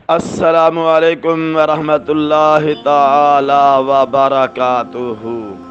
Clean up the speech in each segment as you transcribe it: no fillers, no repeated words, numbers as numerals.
السلام علیکم ورحمۃ اللہ تعالی وبرکاتہ۔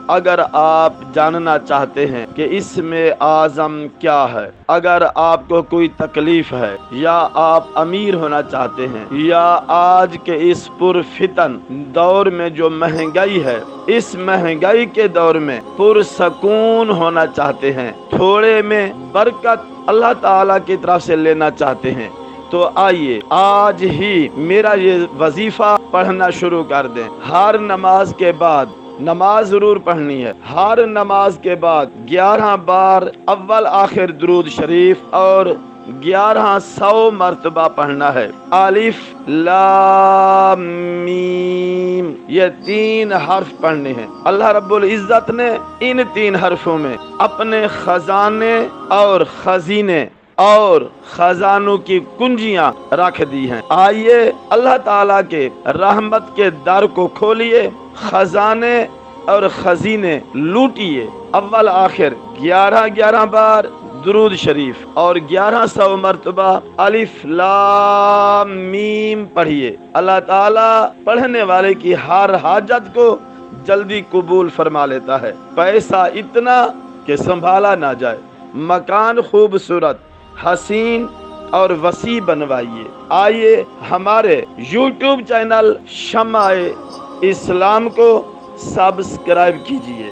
اگر آپ جاننا چاہتے ہیں کہ اسم اعظم کیا ہے، اگر آپ کو کوئی تکلیف ہے، یا آپ امیر ہونا چاہتے ہیں، یا آج کے اس پرفتن دور میں جو مہنگائی ہے، اس مہنگائی کے دور میں پرسکون ہونا چاہتے ہیں، تھوڑے میں برکت اللہ تعالی کی طرف سے لینا چاہتے ہیں، تو آئیے آج ہی میرا یہ وظیفہ پڑھنا شروع کر دیں۔ ہر نماز کے بعد نماز ضرور پڑھنی ہے، ہر نماز کے بعد 11 بار اول آخر درود شریف اور 1100 مرتبہ پڑھنا ہے۔ الف لام میم، یہ 3 حرف پڑھنے ہیں۔ اللہ رب العزت نے ان 3 حرفوں میں اپنے خزانے اور خزینے اور خزانوں کی کنجیاں رکھ دی ہیں۔ آئیے اللہ تعالیٰ کے رحمت کے در کو کھولیے، خزانے اور خزینے لوٹیے۔ اول آخر 11 بار درود شریف اور 1100 مرتبہ الف لام میم پڑھیے۔ اللہ تعالیٰ پڑھنے والے کی ہر حاجت کو جلدی قبول فرما لیتا ہے۔ پیسہ اتنا کہ سنبھالا نہ جائے، مکان خوبصورت، حسین اور وسیع بنوائیے۔ آئیے ہمارے یوٹیوب چینل شمع اسلام کو سبسکرائب کیجیے۔